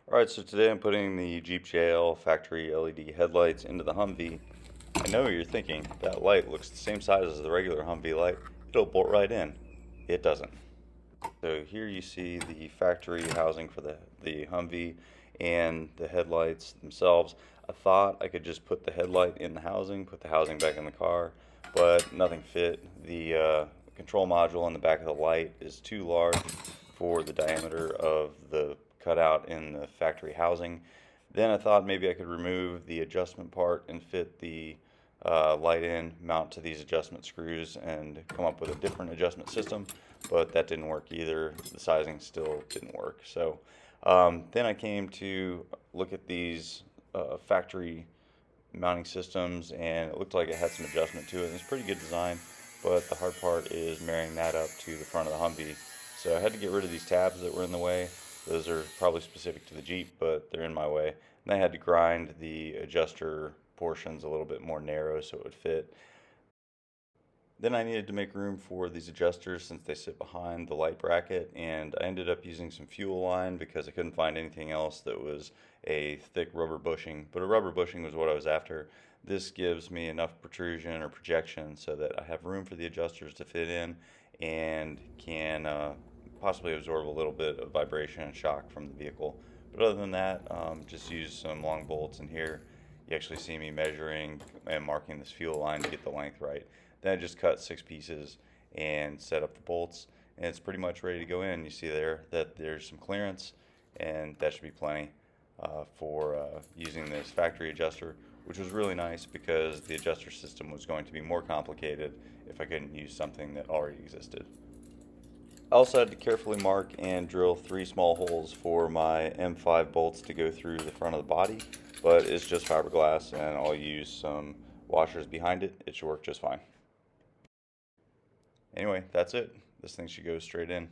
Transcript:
Alright, so today I'm putting the Jeep JL factory LED headlights into the Humvee. I know what you're thinking, that light looks the same size as the regular Humvee light. It'll bolt right in. It doesn't. So here you see the factory housing for the Humvee and the headlights themselves. I thought I could just put the headlight in the housing, put the housing back in the car, but nothing fit. The control module in the back of the light is too large for the diameter of the cutout in the factory housing. Then I thought maybe I could remove the adjustment part and fit the light in, mount to these adjustment screws, and come up with a different adjustment system, but that didn't work either. The sizing still didn't work. So then I came to look at these factory mounting systems, and it looked like it had some adjustment to it. It's a pretty good design, but the hard part is marrying that up to the front of the Humvee. So I had to get rid of these tabs that were in the way. Those are probably specific to the Jeep, but they're in my way. And I had to grind the adjuster portions a little bit more narrow so it would fit. Then I needed to make room for these adjusters since they sit behind the light bracket, and I ended up using some fuel line because I couldn't find anything else that was a thick rubber bushing, but a rubber bushing was what I was after. This gives me enough protrusion or projection so that I have room for the adjusters to fit in and can possibly absorb a little bit of vibration and shock from the vehicle. But other than that, just use some long bolts in here. You actually see me measuring and marking this fuel line to get the length right. Then I just cut 6 pieces and set up the bolts, and it's pretty much ready to go in. You see there that there's some clearance, and that should be plenty for using this factory adjuster, which was really nice because the adjuster system was going to be more complicated if I couldn't use something that already existed. I also had to carefully mark and drill 3 small holes for my M5 bolts to go through the front of the body, but it's just fiberglass and I'll use some washers behind it. It should work just fine. Anyway, that's it. This thing should go straight in.